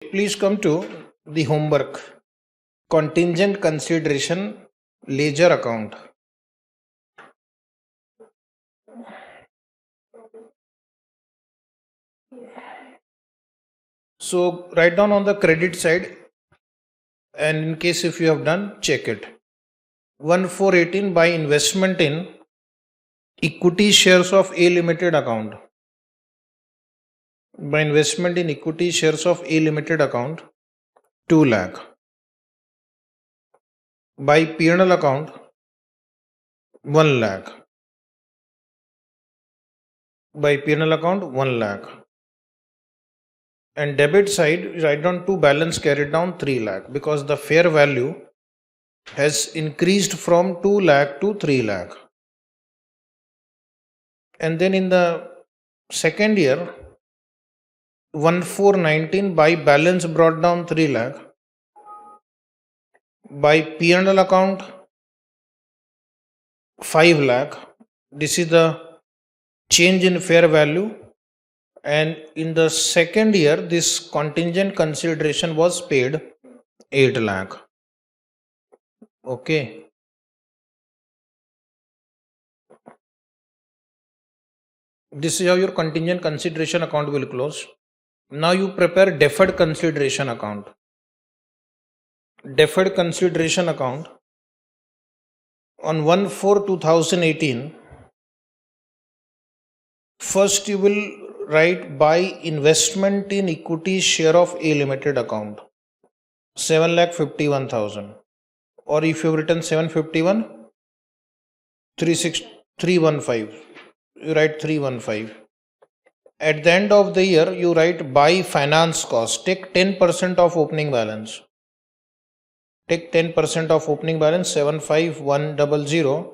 Please come to the homework. Contingent consideration ledger account. So write down on the credit side, and in case if you have done, check it. 1418 by investment in equity shares of A Limited account. By investment in equity shares of A Limited account, 2 lakh. By P&L account, 1 lakh. By P&L account, 1 lakh. And debit side, write down to balance carried down 3 lakh because the fair value has increased from 2 lakh to 3 lakh. And then in the second year, 1419 by balance brought down 3 lakh. By P&L account, 5 lakh. This is the change in fair value. And in the second year, this contingent consideration was paid 8 lakh. Okay. This is how your contingent consideration account will close. Now you prepare deferred consideration account. Deferred consideration account on 1/4/2018. First you will write by investment in equity share of A Limited account 7,51,000, or if you have written 751, 315, you write 315. At the end of the year you write by finance cost, take 10% of opening balance. Take 10% of opening balance, 75100,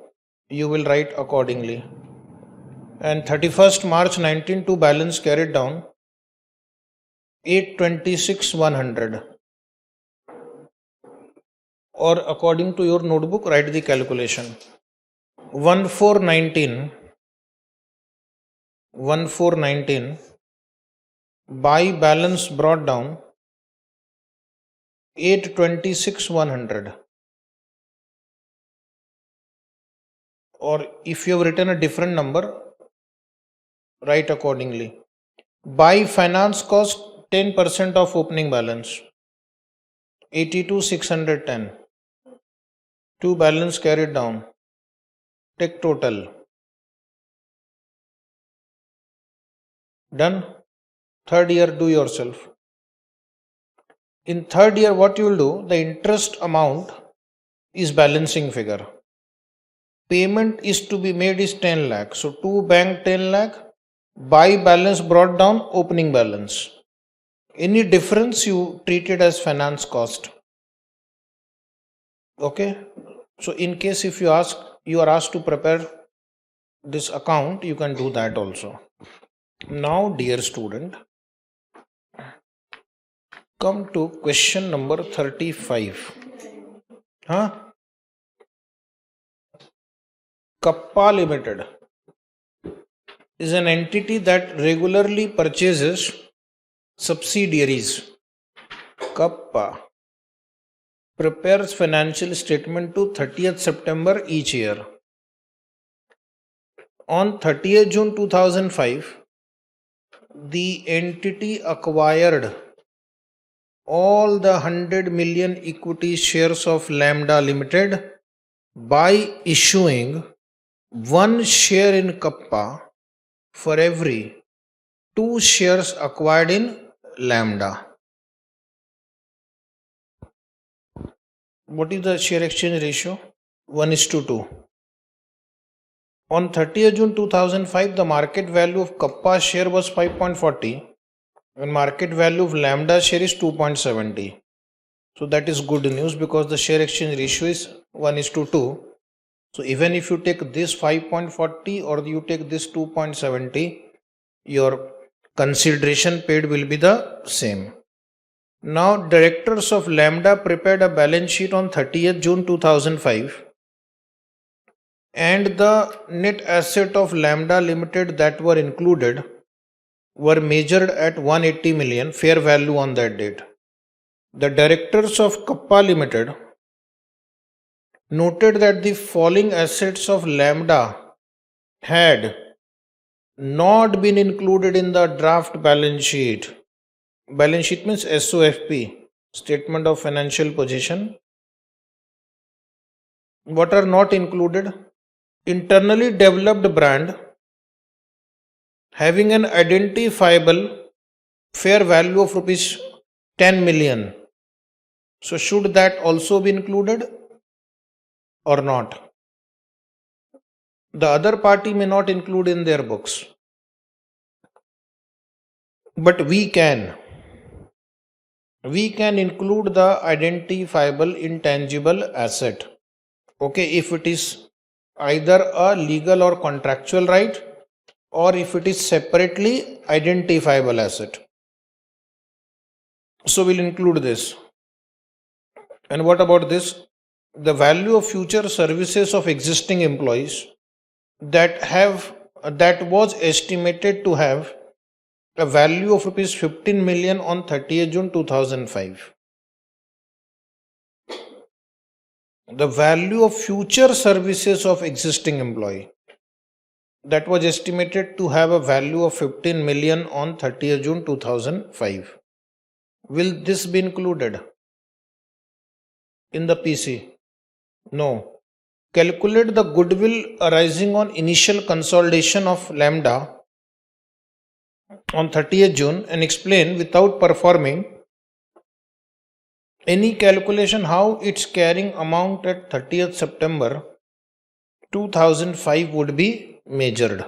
you will write accordingly. And 31st March 19 to balance carried down 826,100, or according to your notebook write the calculation. 1419 by balance brought down 826,100, or if you have written a different number, write accordingly. By finance cost, 10% of opening balance 82,610 to balance carried down, take total. Done. Third year do yourself. In third year what you will do, the interest amount is balancing figure. Payment is to be made is 10 lakh. So to bank 10 lakh, by balance brought down opening balance. Any difference you treat it as finance cost. Okay. So in case if you are asked to prepare this account, you can do that also. Now dear student, come to question number 35. Kappa Limited is an entity that regularly purchases subsidiaries. Kappa prepares financial statement to 30th September each year. On 30th June 2005, the entity acquired all the 100 million equity shares of Lambda Limited by issuing 1 share in Kappa for every 2 shares acquired in Lambda. What is the share exchange ratio? 1:2. On 30th June 2005, the market value of Kappa share was 5.40 and market value of Lambda share is 2.70. So that is good news because the share exchange ratio is 1:2. So even if you take this 5.40 or you take this 2.70, your consideration paid will be the same. Now directors of Lambda prepared a balance sheet on 30th June 2005 and the net asset of Lambda Limited that were included were measured at 180 million fair value on that date. The directors of Kappa Limited noted that the falling assets of Lambda had not been included in the draft balance sheet. Balance sheet means SOFP, Statement of Financial Position. What are not included? Internally developed brand having an identifiable fair value of rupees 10 million. So should that also be included or not? The other party may not include in their books, but we can include the identifiable intangible asset. Okay, if it is either a legal or contractual right, or if it is separately identifiable asset. So we'll include this. And what about this? The value of future services of existing employees that was estimated to have a value of rupees 15 million on 30th June 2005. The value of future services of existing employee that was estimated to have a value of 15 million on 30th June 2005. Will this be included in the PC? No. Calculate the goodwill arising on initial consolidation of Lambda on 30th June and explain without performing any calculation how its carrying amount at 30th September 2005 would be measured.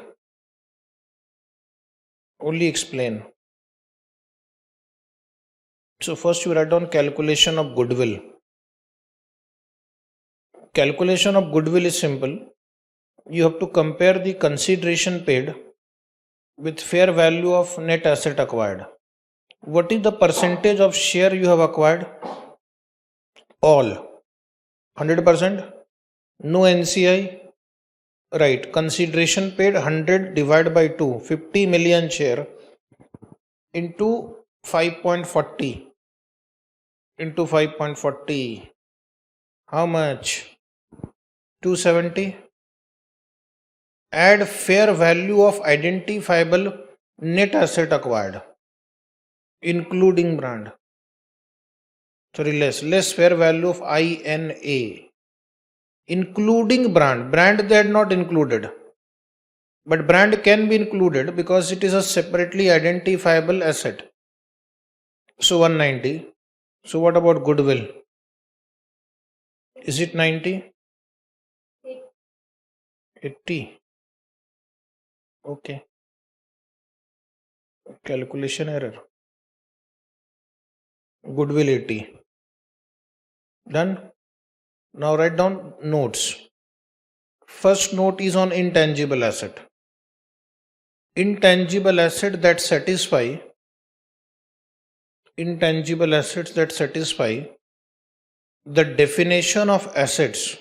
Only explain. So first you write down calculation of goodwill. Calculation of goodwill is simple. You have to compare the consideration paid with fair value of net asset acquired. What is the percentage of share you have acquired? All. 100%? No NCI? Right. Consideration paid 100 divided by 2. 50 million share into 5.40. Into 5.40. How much? 270. Add fair value of identifiable net asset acquired, including brand. Sorry, less fair value of INA, including brand. Brand they had not included, but brand can be included because it is a separately identifiable asset. So 190. So what about goodwill? Is it 90? 80. Okay. Calculation error. Goodwill 80. Done. Now write down notes. First note is on intangible asset. Intangible asset that satisfy. Intangible assets that satisfy the definition of assets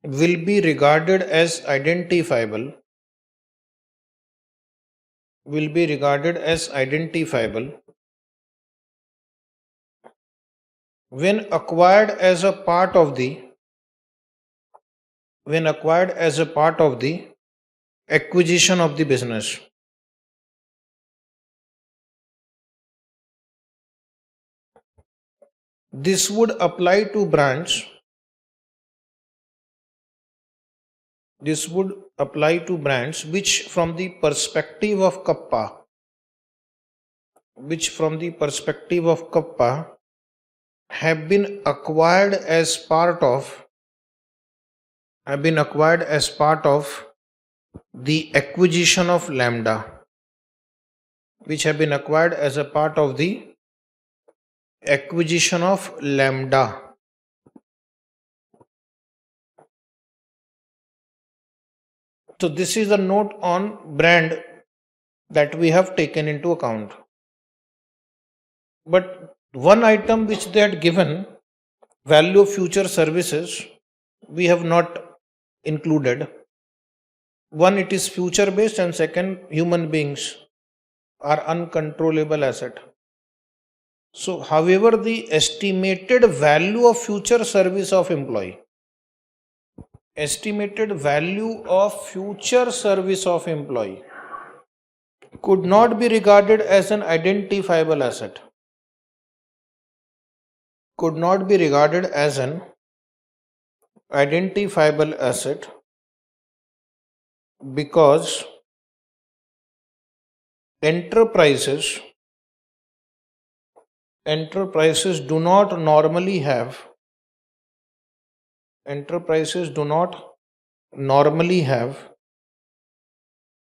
will be regarded as identifiable when acquired as a part of the acquisition of the business. This would apply to brands. Which from the perspective of Kappa have been acquired as part of the acquisition of Lambda, which have been acquired as a part of the acquisition of Lambda. So this is the note on brand that we have taken into account. But one item which they had given, value of future services, we have not included. One, it is future based, and second, human beings. are uncontrollable asset. So, however, the estimated value of future service of employee could not be regarded as an identifiable asset. Because enterprises do not normally have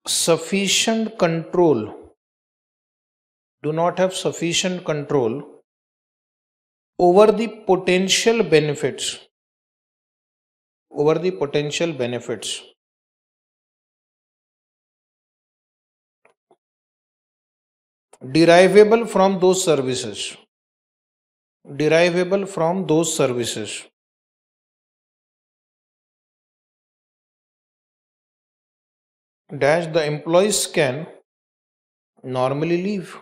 sufficient control over the potential benefits derivable from those services dash the employees can normally leave.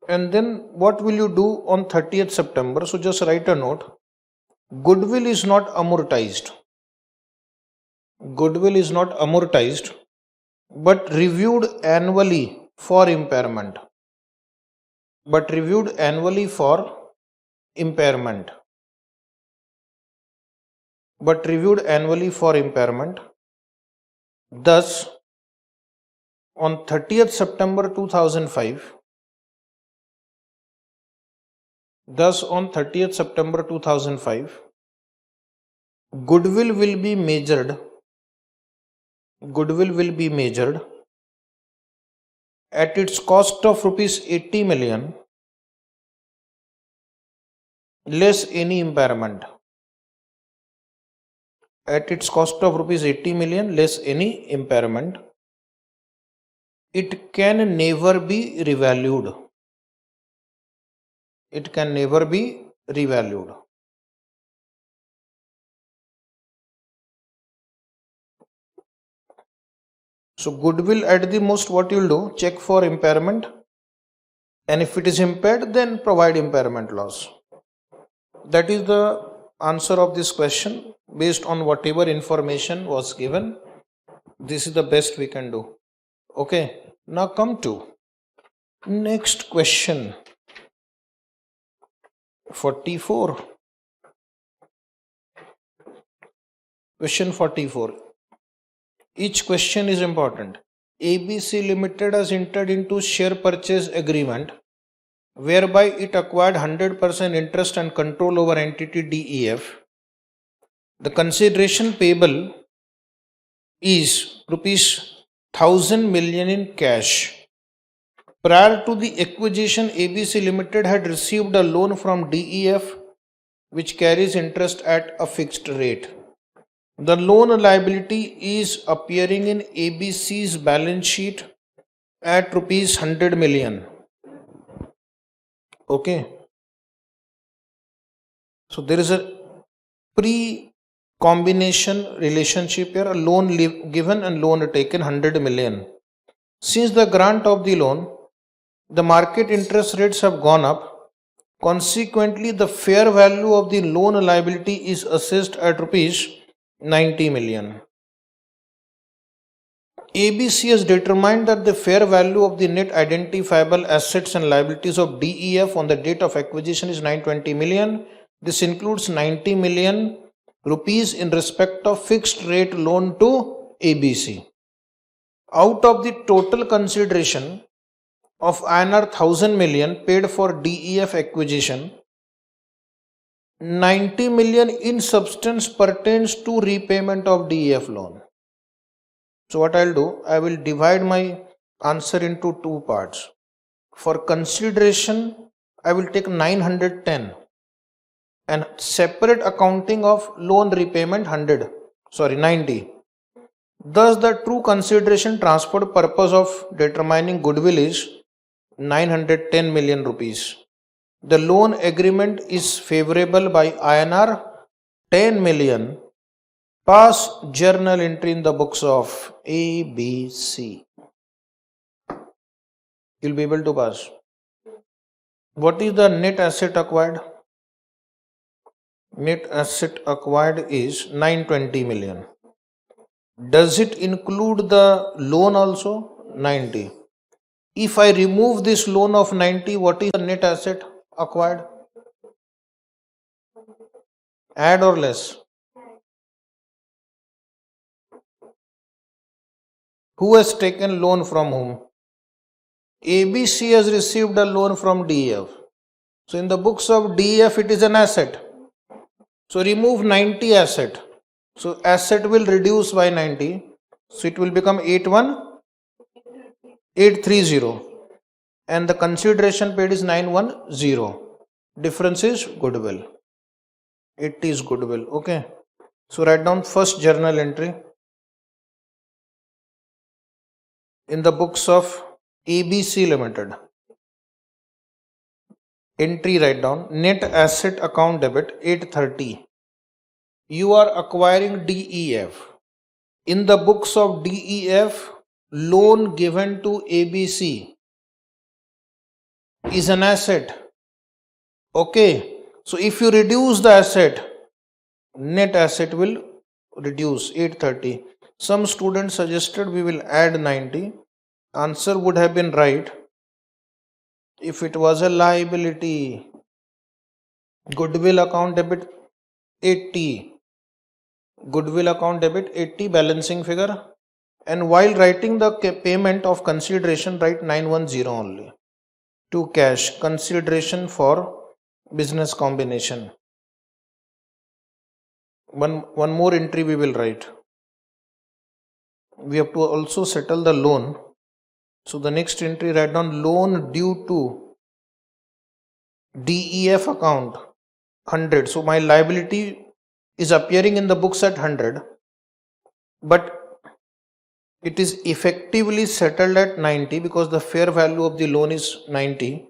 And then what will you do on 30th September? So just write a note. Goodwill is not amortized, but reviewed annually for impairment. Thus, on 30th September 2005, goodwill will be measured at its cost of rupees 80 million less any impairment. It can never be revalued. So goodwill at the most, what you'll do, check for impairment, and if it is impaired, then provide impairment loss. That is the answer of this question based on whatever information was given. This is the best we can do. Okay, now come to next question, 44. Question 44. Each question is important. ABC Limited has entered into share purchase agreement whereby it acquired 100% interest and control over entity DEF. The consideration payable is rupees 1000 million in cash. Prior to the acquisition, ABC Limited had received a loan from DEF which carries interest at a fixed rate. The loan liability is appearing in ABC's balance sheet at rupees 100 million. Okay. So there is a pre-combination relationship here, a loan given and loan taken 100 million. Since the grant of the loan, the market interest rates have gone up. Consequently, the fair value of the loan liability is assessed at rupees 90 million. ABC has determined that the fair value of the net identifiable assets and liabilities of DEF on the date of acquisition is 920 million. This includes 90 million rupees in respect of fixed rate loan to ABC. Out of the total consideration of INR 1000 million paid for DEF acquisition, 90 million in substance pertains to repayment of DEF loan. So what I'll do, I will divide my answer into two parts. For consideration, I will take 910 and separate accounting of loan repayment 90. Thus, the true consideration transferred purpose of determining goodwill is 910 million rupees. The loan agreement is favorable by INR 10 million. Pass journal entry in the books of A, B, C. You'll be able to pass. What is the net asset acquired? Net asset acquired is 920 million. Does it include the loan also? 90. If I remove this loan of 90, what is the net asset acquired? Add or less? Who has taken loan from whom? ABC has received a loan from DEF. So in the books of DEF it is an asset. So remove 90 asset. So asset will reduce by 90. So it will become 81830. And the consideration paid is 910. Difference is goodwill. It is goodwill. Okay. So write down first journal entry in the books of ABC Limited. Entry write down net asset account debit 830. You are acquiring DEF. In the books of DEF, loan given to ABC is an asset. Okay. So if you reduce the asset, net asset will reduce 830. Some students suggested we will add 90. Answer would have been right if it was a liability. Goodwill account debit 80. Goodwill account debit 80 balancing figure. And while writing the payment of consideration, write 910 only. To cash consideration for business combination. One more entry we will write. We have to also settle the loan. So the next entry write down loan due to DEF account 100. So my liability is appearing in the books at 100, but it is effectively settled at 90 because the fair value of the loan is 90.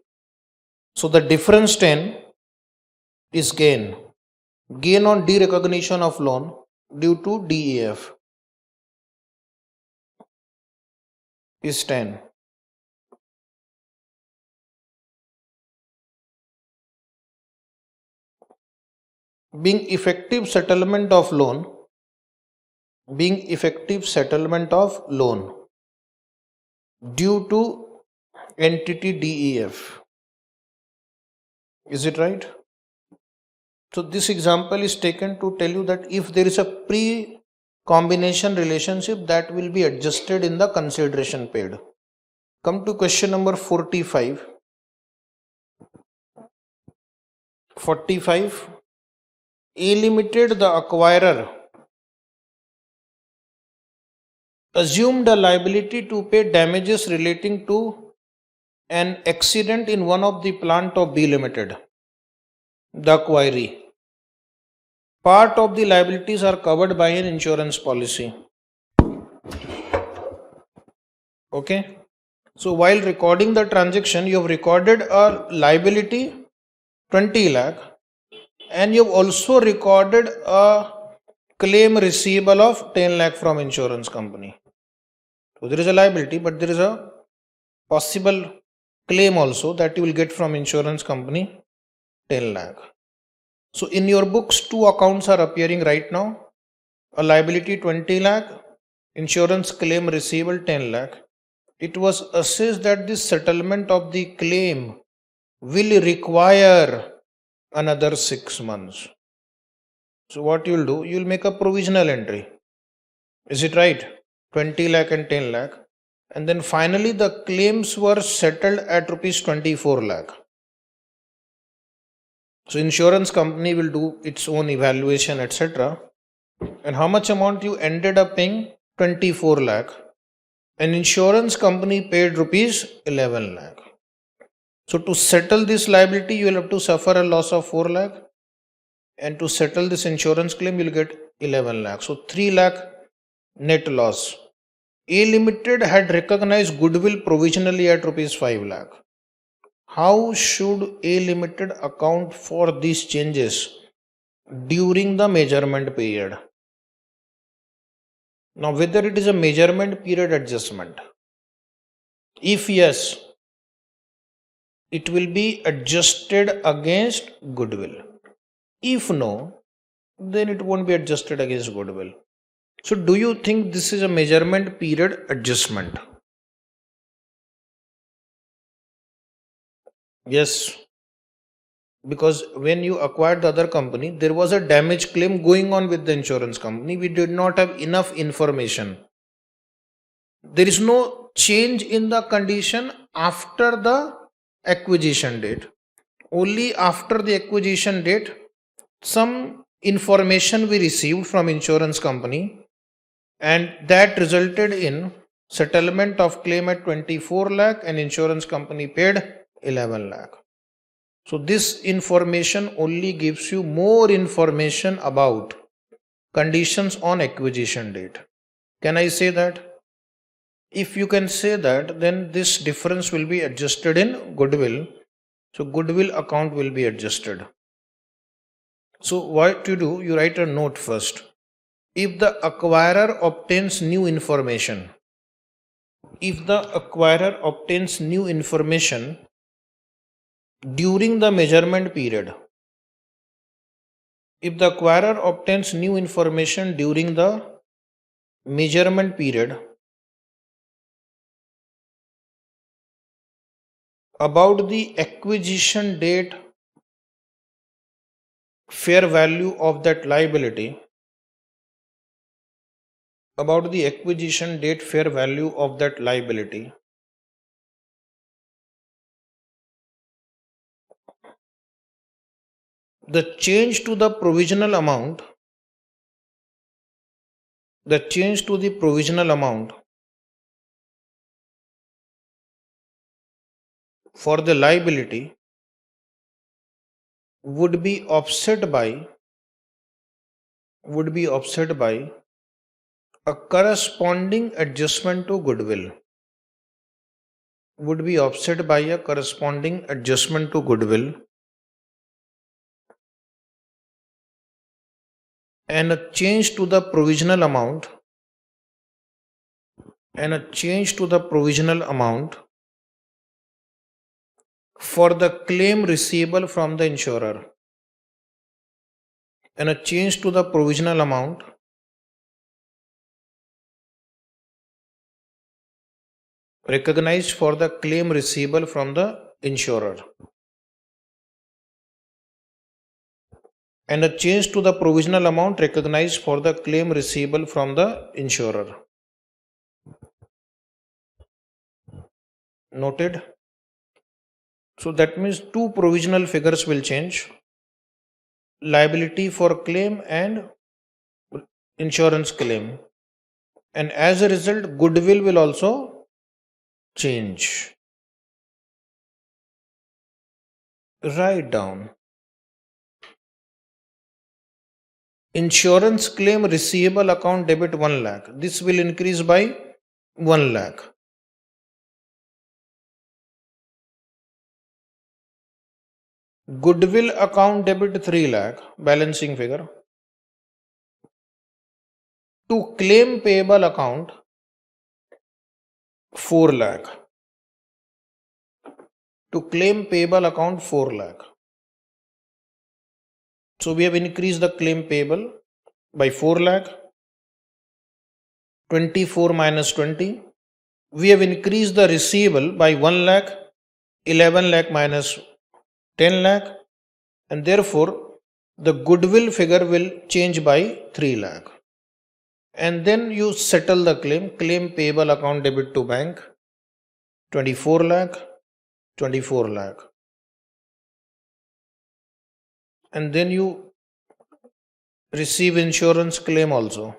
So the difference 10 is gain. Gain on derecognition of loan due to DEF is 10. Being effective settlement of loan due to entity DEF. Is it right? So this example is taken to tell you that if there is a pre-combination relationship, that will be adjusted in the consideration paid. Come to question number 45. 45. A Limited, the acquirer, assumed a liability to pay damages relating to an accident in one of the plant of B Limited, the acquiree. Part of the liabilities are covered by an insurance policy. Okay. So while recording the transaction, you have recorded a liability 20 lakh and you have also recorded a claim receivable of 10 lakh from insurance company. So there is a liability, but there is a possible claim also that you will get from insurance company 10 lakh. So in your books, two accounts are appearing right now. A liability 20 lakh, insurance claim receivable 10 lakh. It was assessed that the settlement of the claim will require another 6 months. So what you will do, you will make a provisional entry. Is it right? 20 lakh and 10 lakh. And then finally the claims were settled at rupees 24 lakh. So insurance company will do its own evaluation, etc. And how much amount you ended up paying? 24 lakh. And insurance company paid rupees 11 lakh. So to settle this liability, you will have to suffer a loss of 4 lakh. And to settle this insurance claim, you will get 11 lakh. So 3 lakh net loss. A Limited had recognized goodwill provisionally at rupees 5 lakh. How should A Limited account for these changes during the measurement period? Now, whether it is a measurement period adjustment, if yes, it will be adjusted against goodwill. If no, then it won't be adjusted against goodwill. So, do you think this is a measurement period adjustment? Yes, because when you acquired the other company, there was a damage claim going on with the insurance company. We did not have enough information. There is no change in the condition after the acquisition date. Only after the acquisition date, some information we received from insurance company, and that resulted in settlement of claim at 24 lakh and insurance company paid 11 lakh. So this information only gives you more information about conditions on acquisition date. Can I say that? If you can say that, then this difference will be adjusted in goodwill. So goodwill account will be adjusted. So what to do? You write a note first. If the acquirer obtains new information, during the measurement period, about the acquisition date fair value of that liability, the change to the provisional amount for the liability would be offset by a corresponding adjustment to goodwill. And a change to the provisional amount for the claim receivable from the insurer, recognized for the claim receivable from the insurer, and a change to the provisional amount recognized for the claim receivable from the insurer. Noted? So that means two provisional figures will change: liability for claim and insurance claim, and as a result goodwill will also change. Write down: insurance claim receivable account debit 1 lakh. This will increase by 1 lakh. Goodwill account debit 3 lakh, balancing figure. To claim payable account 4 lakh. So we have increased the claim payable by 4 lakh. 24 minus 20. We have increased the receivable by 1 lakh. 11 lakh minus 10 lakh, and therefore the goodwill figure will change by 3 lakh. And then you settle the claim payable account debit to bank 24 lakh. And then you receive insurance claim also.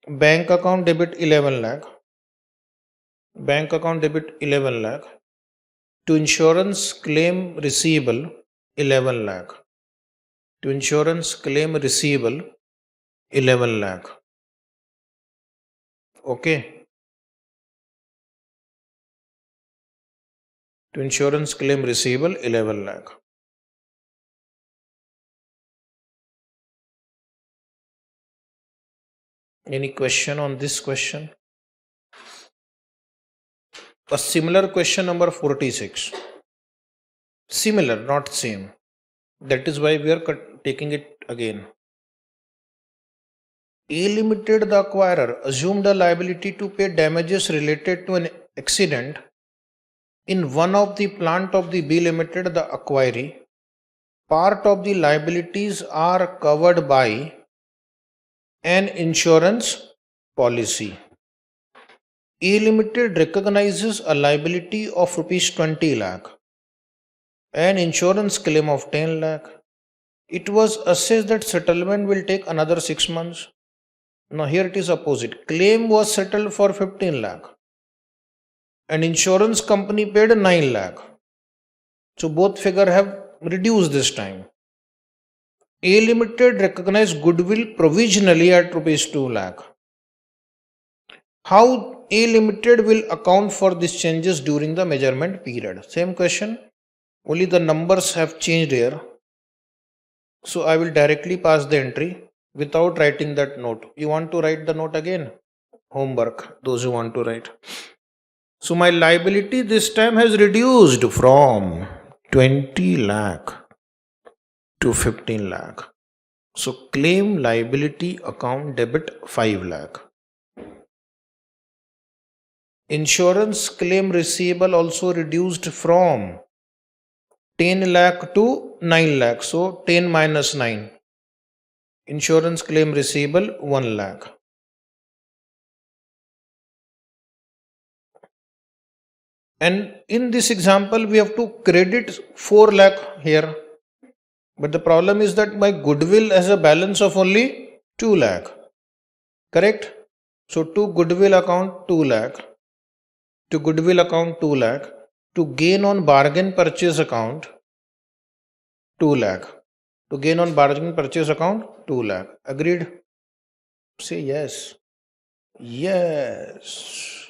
Bank account debit 11 lakh. To insurance claim receivable 11 lakh. Okay. To insurance claim receivable 11 lakh. Any question on this question? A similar question number 46. Similar, not same. That is why we are taking it again. A Limited, the acquirer, assumed a liability to pay damages related to an accident in one of the plant of the B Limited, the acquiree. Part of the liabilities are covered by an insurance policy. A Limited recognizes a liability of rupees 20 lakh, an insurance claim of 10 lakh. It was assessed that settlement will take another 6 months. Now here it is opposite. Claim was settled for 15 lakh. An insurance company paid 9 lakh. So both figure have reduced this time. A Limited recognized goodwill provisionally at rupees 2 lakh. How A Limited will account for these changes during the measurement period? Same question, only the numbers have changed here. So I will directly pass the entry without writing that note. You want to write the note again? Homework, those who want to write. So my liability this time has reduced from 20 lakh to 15 lakh. So claim liability account debit 5 lakh. Insurance claim receivable also reduced from 10 lakh to 9 lakh. So 10 minus 9. Insurance claim receivable 1 lakh. And in this example, we have to credit 4 lakh here. But the problem is that my goodwill has a balance of only 2 lakh. Correct? So to goodwill account 2 lakh. To goodwill account 2 lakh. To gain on bargain purchase account 2 lakh. To gain on bargain purchase account 2 lakh. Agreed? Say yes. Yes.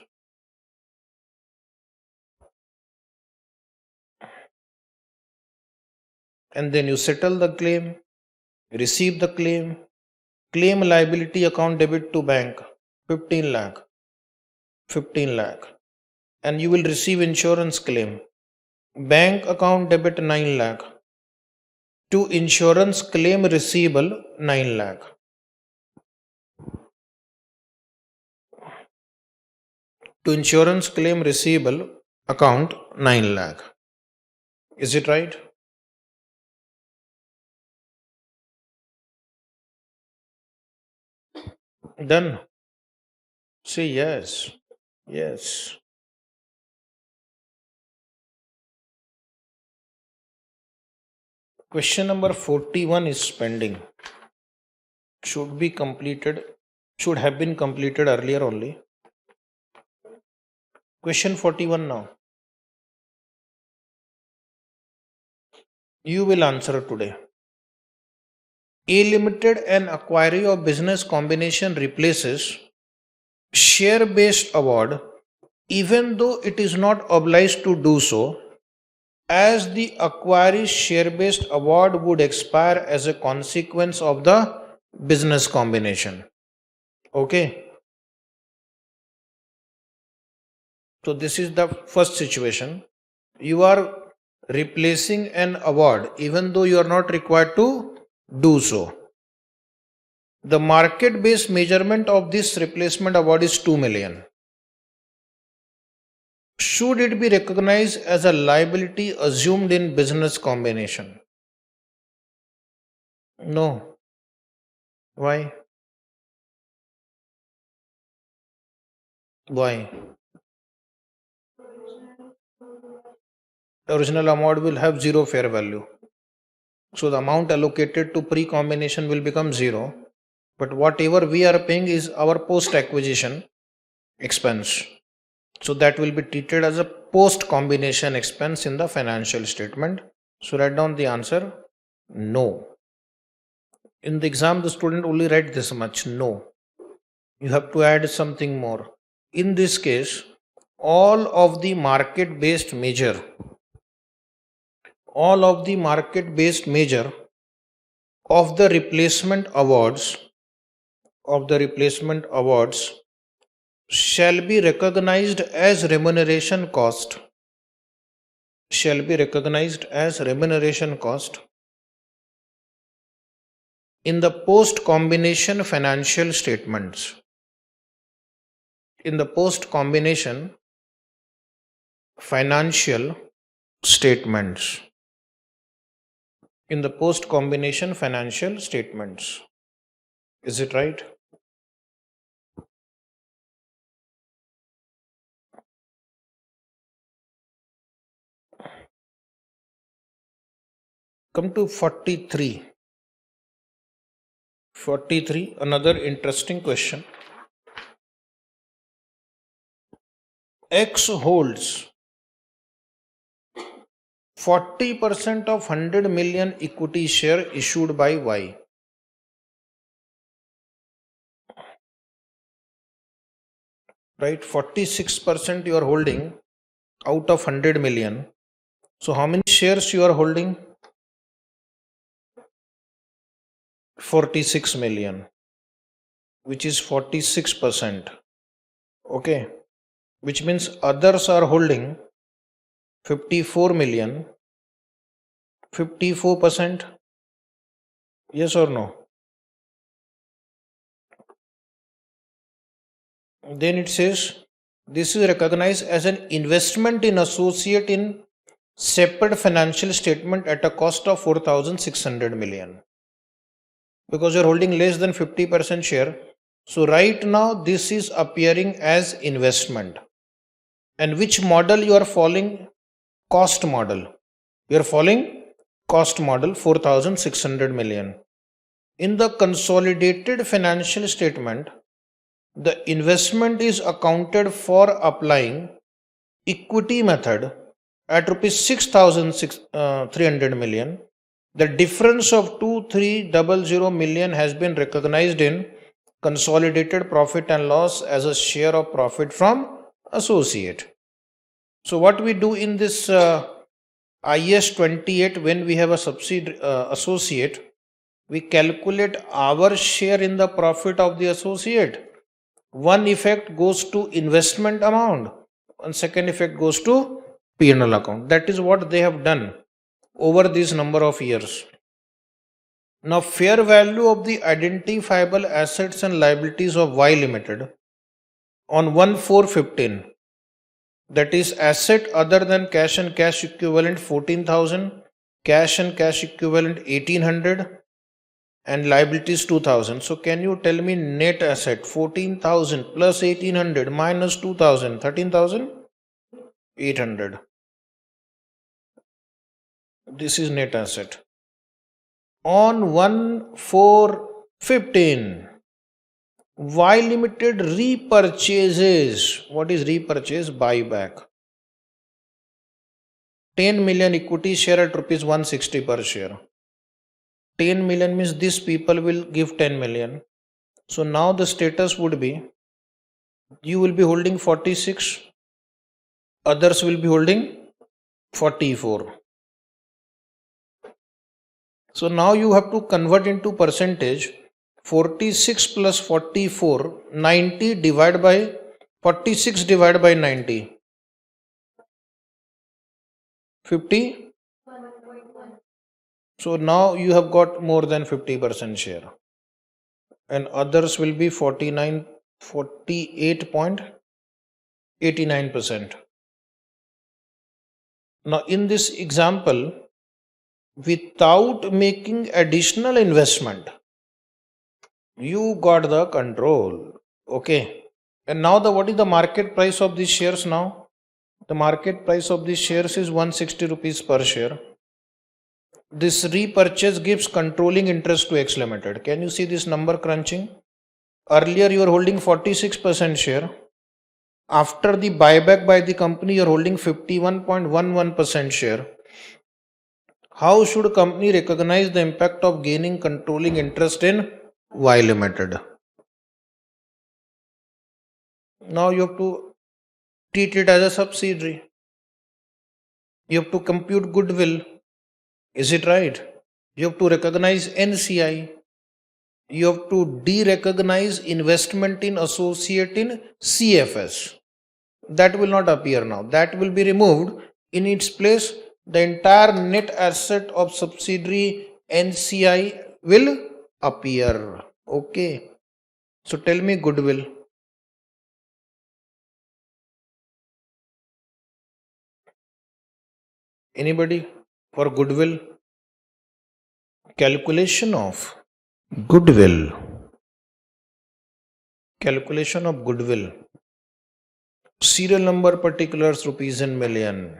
And then you settle the claim, receive the claim, claim liability account debit to bank 15 lakh, 15 lakh, and you will receive insurance claim, bank account debit 9 lakh, to insurance claim receivable 9 lakh. To insurance claim receivable account 9 lakh. Is it right? Done. Say yes. Yes. Question number 41 is pending. Should have been completed earlier only. Question 41 now. You will answer today. A Limited, an acquiree of business combination, replaces share-based award even though it is not obliged to do so, as the acquiree's share-based award would expire as a consequence of the business combination. Okay. So this is the first situation. You are replacing an award even though you are not required to do so. The market-based measurement of this replacement award is 2 million. Should it be recognized as a liability assumed in business combination? No. Why? Why? The original amount will have zero fair value. So the amount allocated to pre-combination will become zero. But whatever we are paying is our post-acquisition expense. So that will be treated as a post-combination expense in the financial statement. So write down the answer, no. In the exam, the student only write this much, no. You have to add something more. In this case, all of the market-based measure of the replacement awards shall be recognized as remuneration cost in the post combination financial statements. In the post combination financial statements. Is it right? Come to 43. 43, another interesting question. X holds 40% of 100 million equity share issued by Y. Right, 46% you are holding out of 100 million. So how many shares you are holding? 46 million, which is 46%. Okay, which means others are holding 54 million, 54%. Yes or no? Then it says this is recognized as an investment in associate in separate financial statement at a cost of 4,600 million. Because you are holding less than 50% share. So right now this is appearing as investment. And which model you are following? Cost model. You are following cost model, 4,600 million. In the consolidated financial statement, the investment is accounted for applying equity method at rupees 6,300 million. The difference of 2,300 million has been recognized in consolidated profit and loss as a share of profit from associate. So what we do in this IS 28, when we have a subsidiary associate, we calculate our share in the profit of the associate. One effect goes to investment amount and second effect goes to P&L account. That is what they have done over this number of years. Now fair value of the identifiable assets and liabilities of Y Limited on 1/4/15, that is asset other than cash and cash equivalent 14,000, cash and cash equivalent 1,800 and liabilities 2,000. So can you tell me net asset 14,000 plus 1,800 minus 2,000, 13,800. This is net asset. On 1/4/15, Y Limited repurchases. What is repurchase? Buyback. 10 million equity share at rupees 160 per share. 10 million means these people will give 10 million. So now the status would be, you will be holding 46, others will be holding 44. So now you have to convert into percentage. 46 plus 44, 90 divided by 46 divided by 90. 50. So now you have got more than 50% share. And others will be 48.89%. Now in this example, without making additional investment, you got the control. Okay. And now what is the market price of these shares now? The market price of these shares is 160 rupees per share. This repurchase gives controlling interest to X Limited. Can you see this number crunching? Earlier you are holding 46% share. After the buyback by the company, you are holding 51.11% share. How should a company recognize the impact of gaining controlling interest in Y Limited? Now you have to treat it as a subsidiary. You have to compute goodwill. Is it right? You have to recognize NCI. You have to de-recognize investment in associate in CFS. That will not appear now. That will be removed. In its place, the entire net asset of subsidiary NCI will appear. Okay. So tell me goodwill. Anybody for goodwill? Calculation of goodwill. Calculation of goodwill. Serial number, particulars, rupees and million.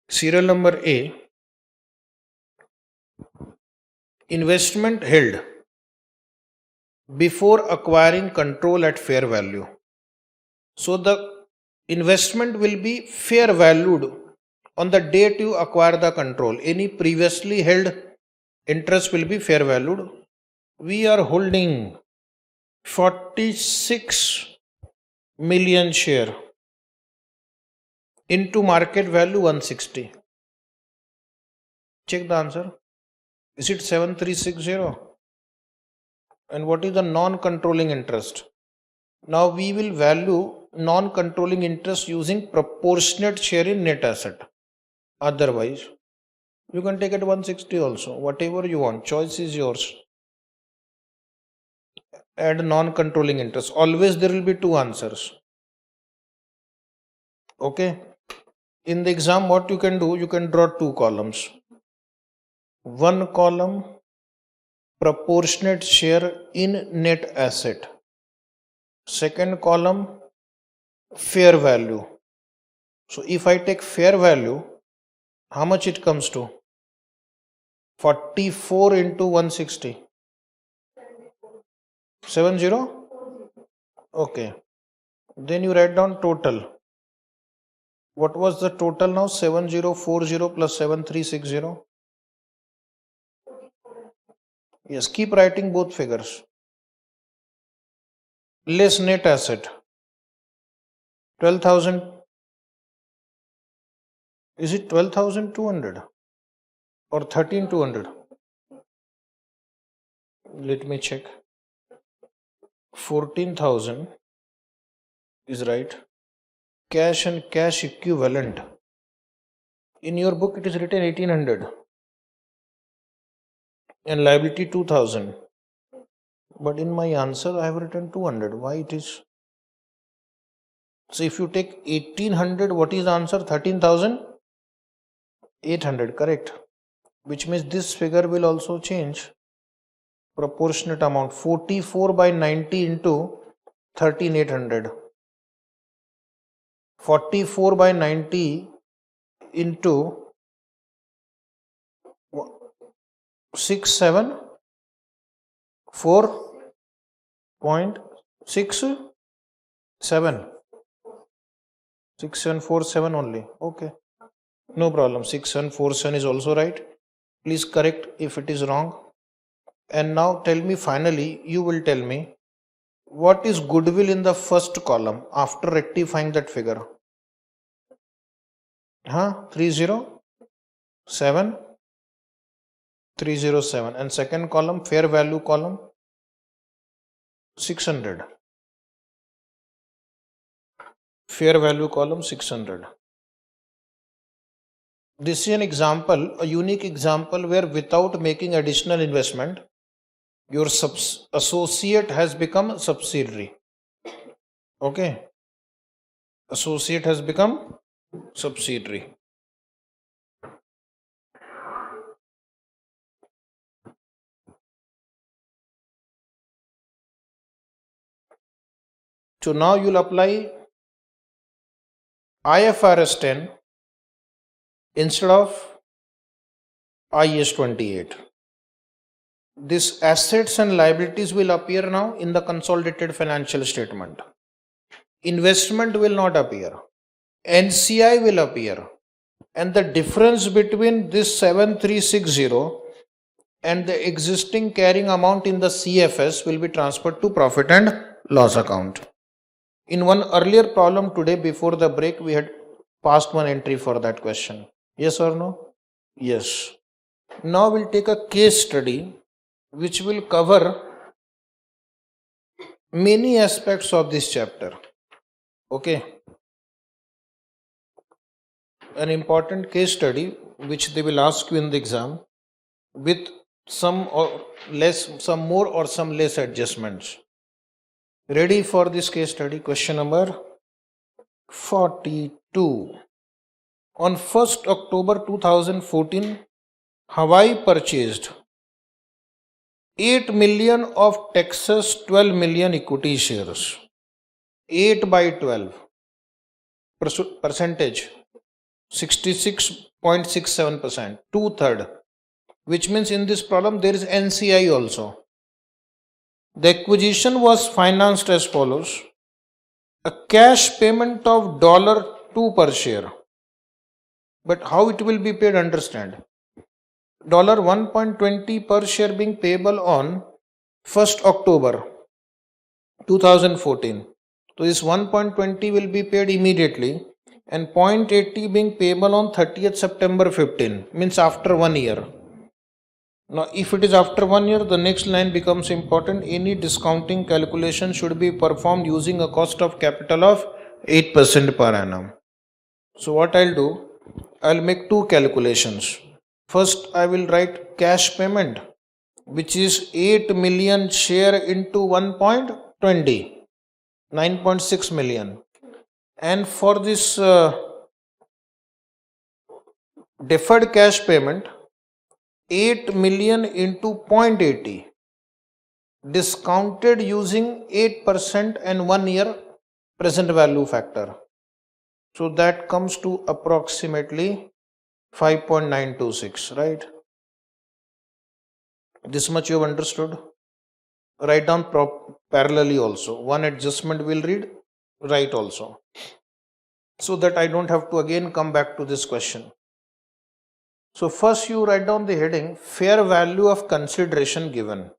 Serial number A. Investment held before acquiring control at fair value. So the investment will be fair valued on the date you acquire the control. Any previously held interest will be fair valued. We are holding 46 million share into market value 160. Check the answer. Is it 7360? And what is the non-controlling interest? Now we will value non-controlling interest using proportionate share in net asset. Otherwise, you can take it 160 also. Whatever you want. Choice is yours. Add non-controlling interest. Always there will be two answers. Okay. In the exam, what you can do, you can draw two columns. One column, proportionate share in net asset. Second column, fair value. So if I take fair value, how much it comes to? 44 into 160. 70? Okay. Then you write down total. What was the total now? 7040 plus 7360. Yes, keep writing both figures. Less net asset. 12,000. Is it 12,200 or 13,200? Let me check. 14,000 is right. Cash and cash equivalent. In your book it is written 1800 and liability 2000. But in my answer I have written 200. Why it is? So if you take 1800, what is the answer? 13,800, correct? Which means this figure will also change. Proportionate amount 44 by 90 into 13,800. 44 by 90 into 674.67. 6747 only. Okay. No problem. 6747 is also right. Please correct if it is wrong. And now tell me finally, you will tell me what is goodwill in the first column after rectifying that figure? 307. 307. And second column, fair value column, 600. Fair value column 600. This is an example, a unique example where without making additional investment, your associate has become subsidiary. Okay. Associate has become subsidiary. So now you'll apply IFRS 10 instead of IS 28. This assets and liabilities will appear now in the consolidated financial statement. Investment will not appear. NCI will appear. and the difference between this 7360 and the existing carrying amount in the CFS will be transferred to profit and loss account. In one earlier problem today before the break, we had passed one entry for that question. Yes or no? Yes. Now we'll take a case study which will cover many aspects of this chapter. Okay. An important case study which they will ask you in the exam with some or less, some more or some less adjustments. Ready for this case study? Question number 42. On 1st October 2014, Hawaii purchased 8 million of Texas 12 million equity shares. 8 by 12. Percentage 66.67%. 2/3. Which means in this problem there is NCI also. The acquisition was financed as follows. A cash payment of $2 per share. But how it will be paid, understand. $1.20 per share being payable on 1st October 2014. So this 1.20 will be paid immediately and 0.80 being payable on 30th September 15, means after 1 year. Now if it is after 1 year, the next line becomes important. Any discounting calculation should be performed using a cost of capital of 8% per annum. So what I'll do, I'll make two calculations. First I will write cash payment, which is 8 million share into 1.20, 9.6 million. And for this deferred cash payment, 8 million into 0.80, discounted using 8% and 1 year present value factor. So that comes to approximately 5.926, right? This much you have understood. Write down parallelly also. One adjustment will read, write also. So that I don't have to again come back to this question. So first you write down the heading, fair value of consideration given.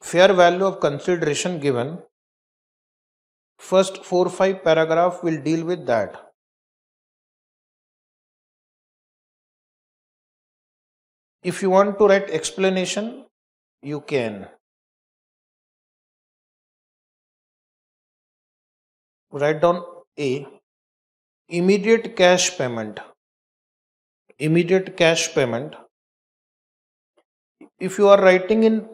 Fair value of consideration given. First 4-5 paragraph will deal with that. If you want to write explanation, you can. Write down A. Immediate cash payment. Immediate cash payment. If you are writing in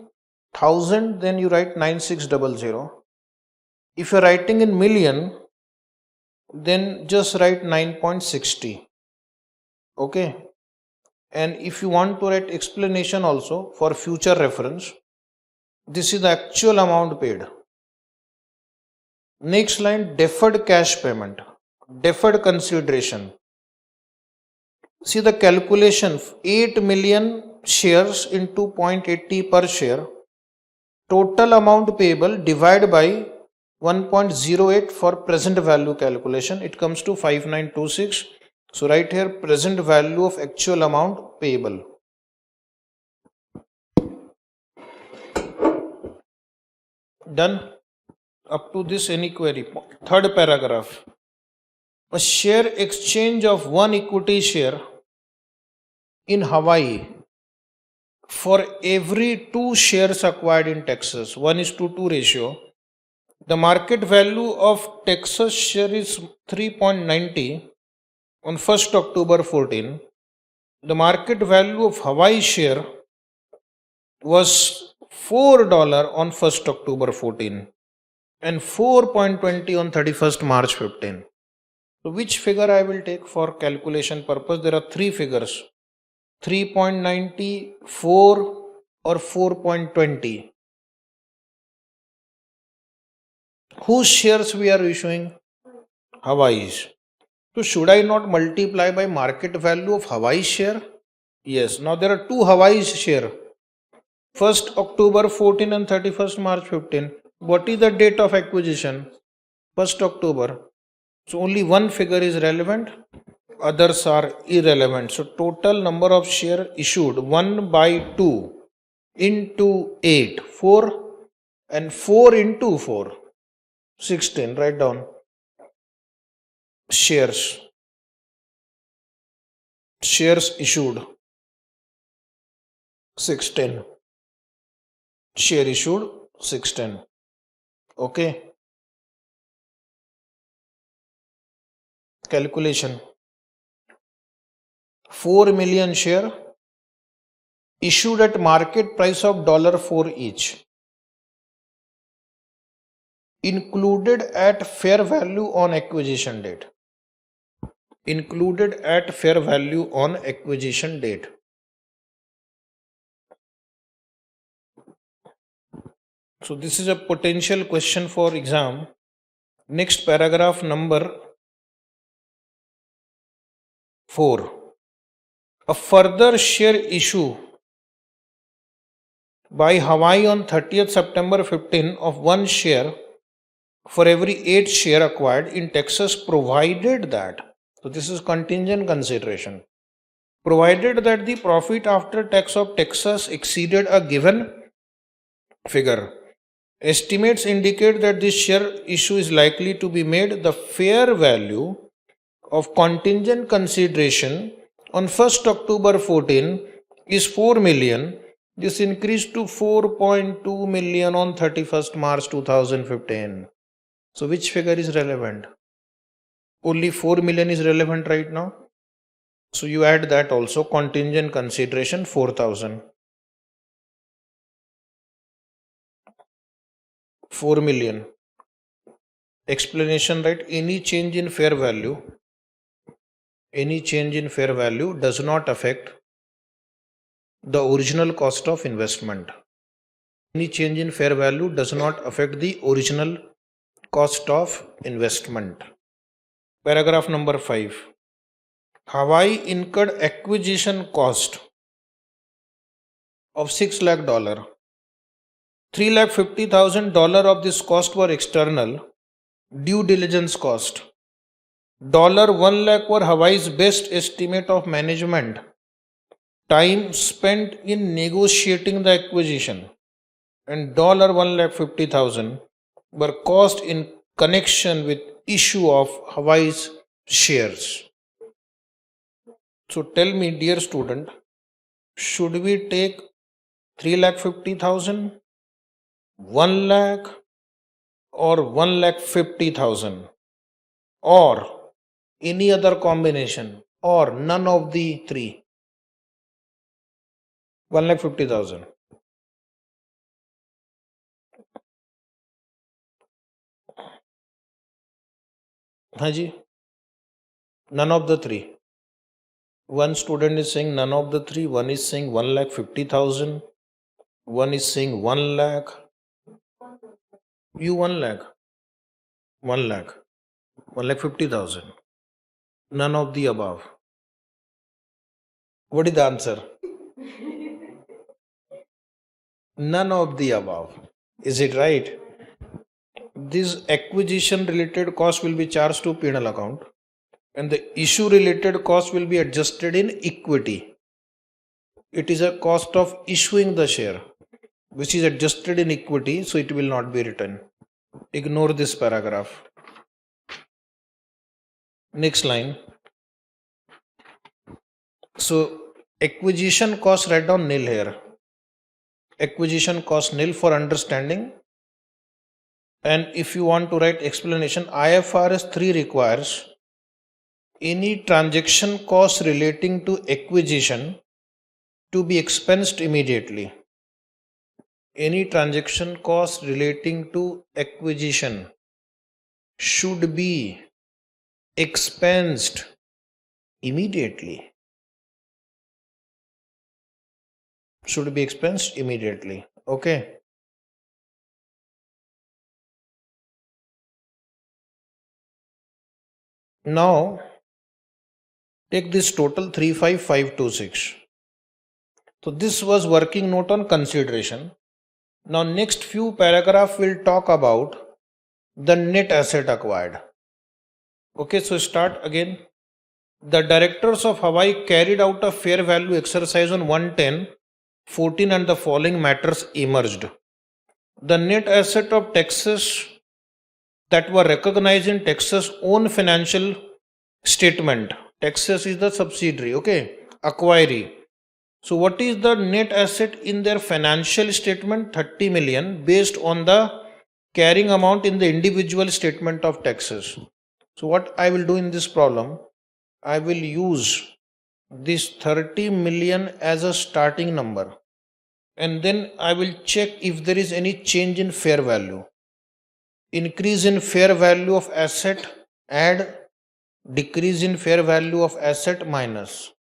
1000, then you write 9600. If you are writing in million, then just write 9.60. Okay. And if you want to write explanation also for future reference, this is the actual amount paid. Next line, deferred cash payment, deferred consideration. See the calculation, 8 million shares into 0.80 per share, total amount payable divided by 1.08 for present value calculation, it comes to 5926. So right here, present value of actual amount payable. Done. Up to this, any query? Third paragraph. A share exchange of one equity share in Hawaii for every 2 shares acquired in Texas, 1:2 ratio. The market value of Texas share is 3.90 on 1st October 14. The market value of Hawaii share was $4 on 1st October 14 and 4.20 on 31st March 15. So which figure I will take for calculation purpose? There are 3 figures, 3.90, 4 or 4.20. Whose shares we are issuing? Hawaii's. So should I not multiply by market value of Hawaii share? Yes. Now there are 2 Hawaii share. 1st October 14 and 31st March 15. What is the date of acquisition? 1st October. So only one figure is relevant, others are irrelevant. So total number of share issued 1 by 2 into 8, 4, and 4 into 4, 16. Write down shares issued 16, share issued 16. Okay, calculation. 4 million share issued at market price of $4 each, included at fair value on acquisition date. Included at fair value on acquisition date. So this is a potential question for exam. Next paragraph number 4. A further share issue by Hawaii on 30th September 15 of 1 share for every 8 share acquired in Texas, provided that, so this is contingent consideration, provided that the profit after tax of Texas exceeded a given figure. Estimates indicate that this share issue is likely to be made. The fair value of contingent consideration on 1st October 14 is 4 million. This increased to 4.2 million on 31st March 2015. So which figure is relevant? Only 4 million is relevant right now. So you add that also, contingent consideration 4,000. 4 million. Explanation, right? Any change in fair value does not affect the original cost of investment. Any change in fair value does not affect the original cost of investment. Paragraph number 5. Hawaii incurred acquisition cost of $6 lakh. $350,000 of this cost were external due diligence cost. $1 lakh were Hawaii's best estimate of management time spent in negotiating the acquisition, and $1,50,000 were cost in connection with issue of Hawaii's shares. So tell me, dear student, should we take 3,50,000, 1 lakh, or 1,50,000, or any other combination, or none of the three? 1,50,000. Haji, none of the three. One student is saying none of the three, one is saying 1,50,000, one is saying 1 lakh. You 1 lakh, 1 lakh, 1,50,000. None of the above. What is the answer? None of the above. Is it right? This acquisition related cost will be charged to P&L account, and the issue related cost will be adjusted in equity. It is a cost of issuing the share, which is adjusted in equity, so it will not be written. Ignore this paragraph. Next line. So acquisition cost, write down nil here. Acquisition cost nil for understanding. And if you want to write explanation, IFRS 3 requires any transaction cost relating to acquisition to be expensed immediately. Any transaction cost relating to acquisition should be expensed immediately. Should be expensed immediately. Okay. Now take this total 35526. So this was working note on consideration. Now next few paragraph will talk about the net asset acquired. Okay, so start again. The directors of Hawaii carried out a fair value exercise on 1/10/14 and the following matters emerged. The net asset of Texas that were recognized in Texas' own financial statement. Texas is the subsidiary, okay, acquiree. So what is the net asset in their financial statement? 30 million based on the carrying amount in the individual statement of Texas. So what I will do in this problem, I will use this 30 million as a starting number, and then I will check if there is any change in fair value. Increase in fair value of asset, add. Decrease in fair value of asset, minus.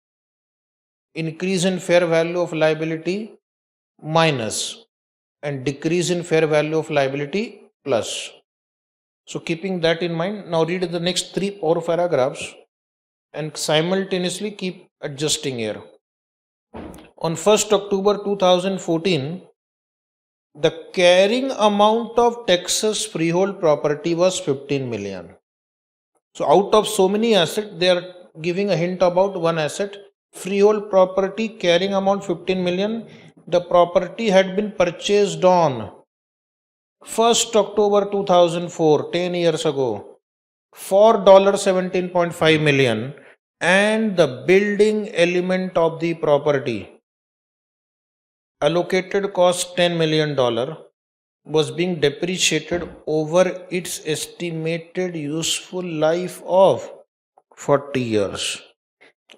Increase in fair value of liability, minus. And decrease in fair value of liability, plus. So keeping that in mind, now read the next 4 paragraphs and simultaneously keep adjusting here. On 1st October 2014, the carrying amount of Texas freehold property was 15 million. So out of so many assets, they are giving a hint about one asset. Freehold property carrying amount 15 million. The property had been purchased on 1st October 2004, 10 years ago, for $17.5 million, and the building element of the property, allocated cost $10 million, was being depreciated over its estimated useful life of 40 years.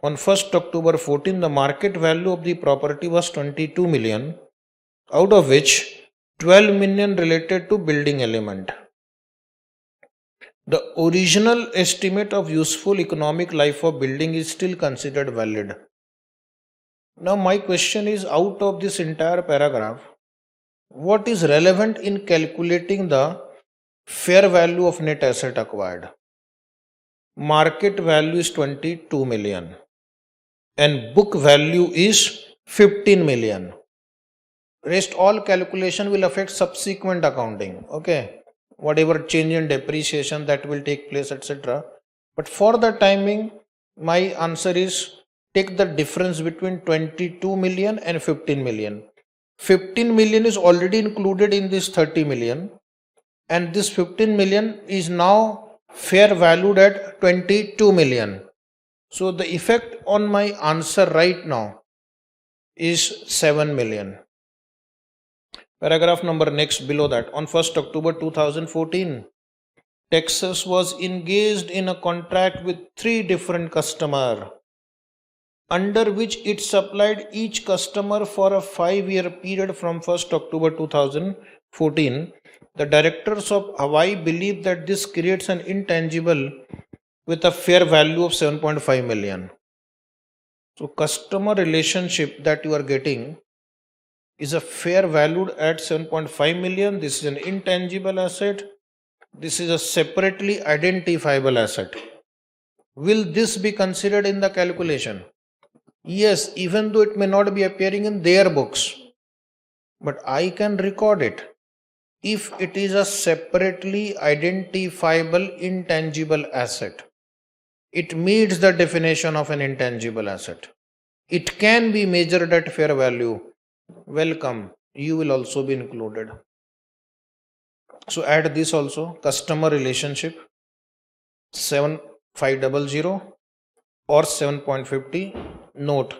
On 1st October 14, the market value of the property was 22 million, out of which 12 million related to building element. The original estimate of useful economic life of building is still considered valid. Now my question is, out of this entire paragraph, what is relevant in calculating the fair value of net asset acquired? Market value is 22 million and book value is 15 million. Rest all calculation will affect subsequent accounting, okay, whatever change in depreciation that will take place, etc. But for the timing, my answer is take the difference between 22 million and 15 million. 15 million is already included in this 30 million, and this 15 million is now fair valued at 22 million. So the effect on my answer right now is 7 million. Paragraph number next below that. On 1st October 2014, Texas was engaged in a contract with 3 different customers, under which it supplied each customer for a 5-year period from 1st October 2014. The directors of Hawaii believe that this creates an intangible with a fair value of 7.5 million. So customer relationship that you are getting is a fair valued at 7.5 million. This is an intangible asset. This is a separately identifiable asset. Will this be considered in the calculation? Yes, even though it may not be appearing in their books, but I can record it if it is a separately identifiable intangible asset. It meets the definition of an intangible asset. It can be measured at fair value. Welcome, you will also be included. So add this also, customer relationship 7500 or 7.50. Note,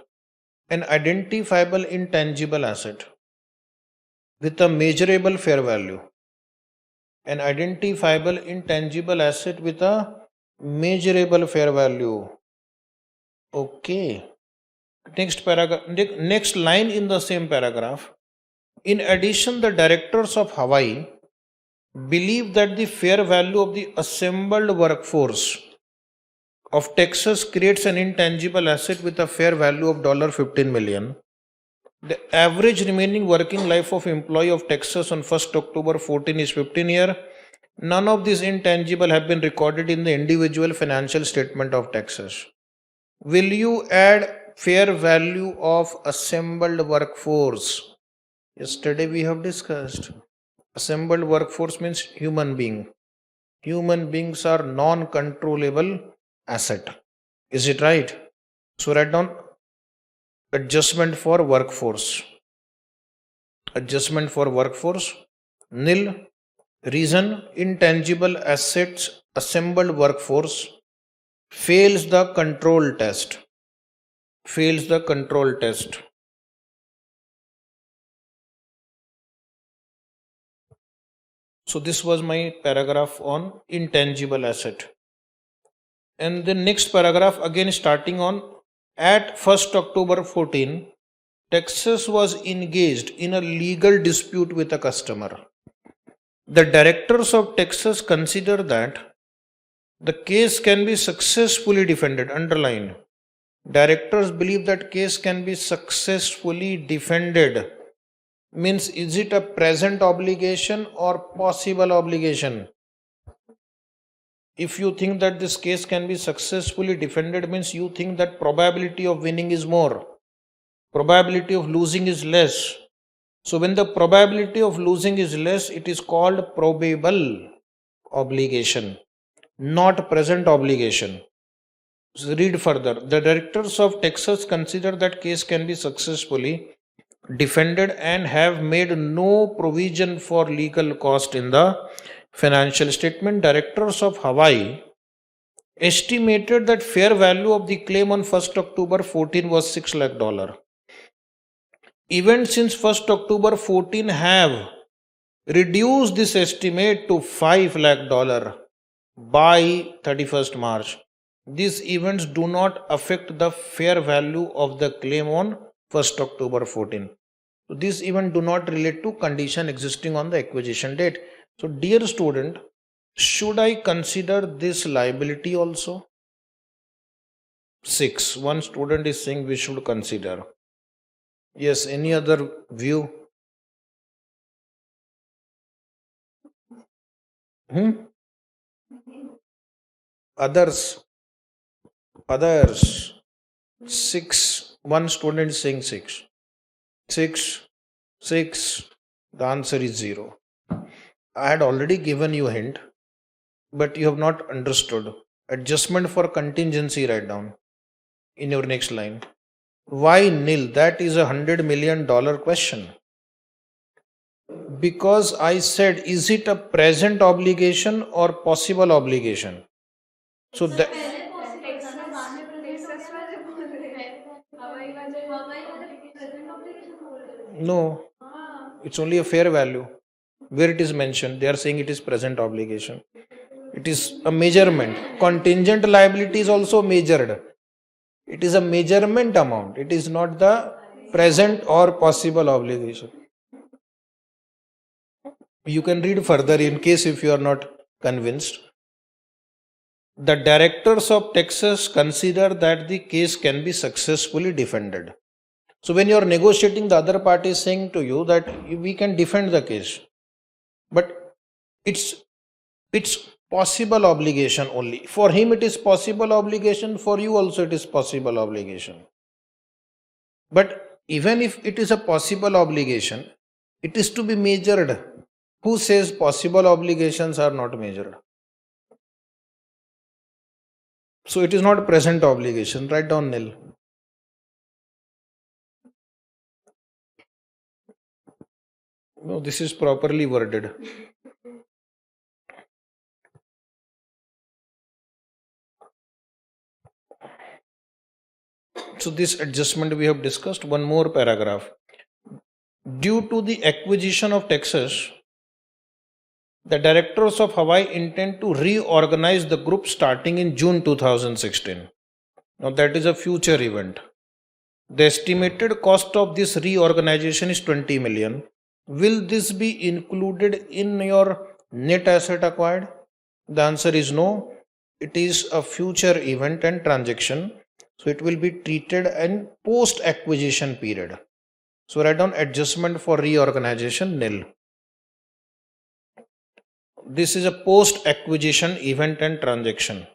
an identifiable intangible asset with a measurable fair value. An identifiable intangible asset with a measurable fair value. Okay. Next paragraph, next line in the same paragraph. In addition, the directors of Hawaii believe that the fair value of the assembled workforce of Texas creates an intangible asset with a fair value of $15 million. The average remaining working life of employee of Texas on 1st October 14 is 15 years. None of these intangible have been recorded in the individual financial statement of Texas. Will you add fair value of assembled workforce? Yesterday we have discussed. Assembled workforce means human being. Human beings are non-controllable asset. Is it right? So write down adjustment for workforce. Adjustment for workforce. Nil. Reason intangible assets assembled workforce fails the control test. Fails the control test. So this was my paragraph on intangible asset. And the next paragraph again starting on at 1st October 14, Texas was engaged in a legal dispute with a customer. The directors of Texas consider that the case can be successfully defended. Underline. Directors believe that case can be successfully defended. Means is it a present obligation or possible obligation? If you think that this case can be successfully defended, means you think that probability of winning is more, probability of losing is less. So when the probability of losing is less, it is called probable obligation, not present obligation. So read further. The directors of Texas consider that case can be successfully defended and have made no provision for legal cost in the financial statement. Directors of Hawaii estimated that fair value of the claim on 1st October 14 was $6 lakh. Events since 1st October 14 have reduced this estimate to $5 lakh by 31st March. These events do not affect the fair value of the claim on 1st October 14. So these events do not relate to condition existing on the acquisition date. So dear student, should I consider this liability also? 6. One student is saying we should consider. Yes, any other view? Others. 6. One student is saying 6. 6. The answer is 0. I had already given you a hint, but you have not understood. Adjustment for contingency, write down in your next line. Why nil? That is $100 million question. Because I said, is it a present obligation or possible obligation? So that no, it's only a fair value. Where it is mentioned, they are saying it is present obligation. It is a measurement. Contingent liability is also measured. It is a measurement amount. It is not the present or possible obligation. You can read further in case if you are not convinced. The directors of Texas consider that the case can be successfully defended. So when you are negotiating, the other party is saying to you that we can defend the case, but it's possible obligation only. For him it is possible obligation, for you also it is possible obligation. But even if it is a possible obligation, it is to be measured. Who says possible obligations are not measured? So it is not present obligation. Write down nil. No, this is properly worded. So this adjustment we have discussed. One more paragraph. Due to the acquisition of Texas, the directors of Hawaii intend to reorganize the group starting in June 2016. Now that is a future event. The estimated cost of this reorganization is 20 million. Will this be included in your net asset acquired? The answer is no. It is a future event and transaction. So it will be treated in post-acquisition period. So write down adjustment for reorganization nil. This is a post-acquisition event and transaction.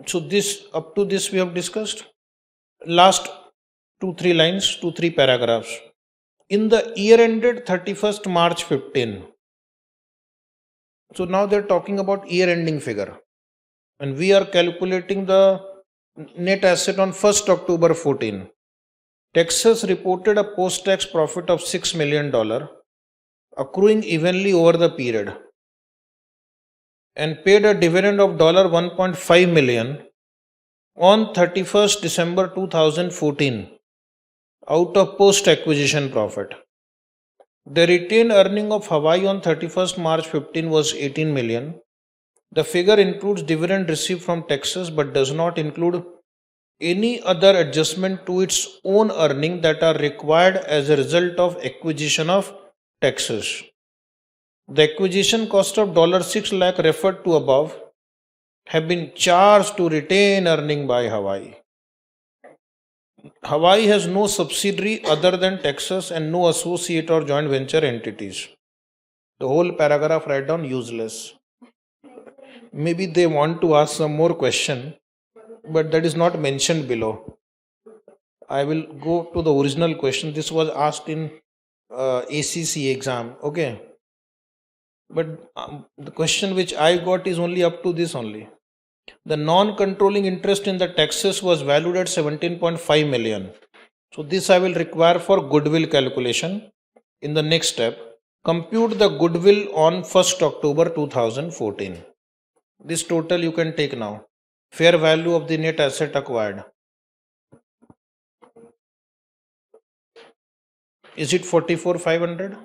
So this up to this we have discussed. Last 2-3 lines, 2-3 paragraphs. in the year ended 31st March 15. So now they're talking about year ending figure, and we are calculating the net asset on 1st October 14. Texas reported a post-tax profit of $6 million, accruing evenly over the period, and paid a dividend of $1.5 million on 31st December 2014 out of post-acquisition profit. The retained earning of Hawaii on 31st March 15 was $18 million. The figure includes dividend received from Texas but does not include any other adjustment to its own earning that are required as a result of acquisition of Texas. The acquisition cost of $6 lakh referred to above have been charged to retain earning by Hawaii. Hawaii has no subsidiary other than Texas and no associate or joint venture entities. The whole paragraph write down useless. Maybe they want to ask some more question, but that is not mentioned below. I will go to the original question. This was asked in ACCA exam. Okay. But the question which I got is only up to this only. The non-controlling interest in the Texas was valued at 17.5 million. So this I will require for goodwill calculation. In the next step, compute the goodwill on 1st October 2014. This total you can take now. Fair value of the net asset acquired. Is it 44,500?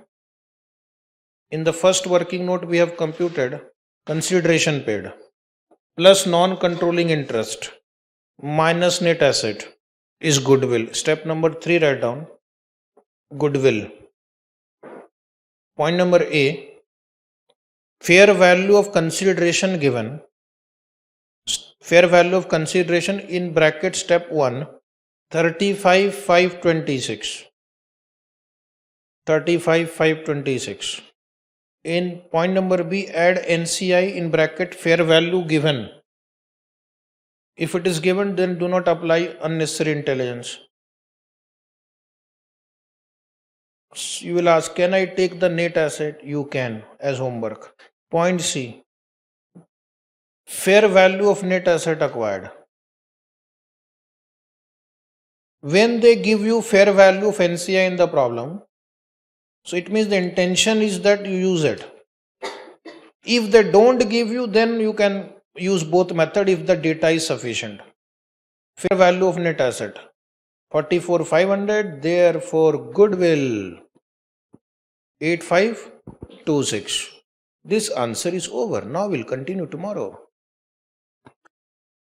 In the first working note we have computed consideration paid plus non-controlling interest minus net asset is goodwill. Step number 3, write down goodwill. Point number A, fair value of consideration given. Fair value of consideration in bracket step 1, 35,526. 35,526. In point number B, add NCI in bracket fair value given. If it is given, then do not apply unnecessary intelligence. You will ask, can I take the net asset? You can as homework. Point C, fair value of net asset acquired. When they give you fair value of NCI in the problem, so it means the intention is that you use it. If they don't give you, then you can use both method if the data is sufficient. Fair value of net asset 44,500, therefore goodwill 8526. This answer is over. Now we'll continue tomorrow.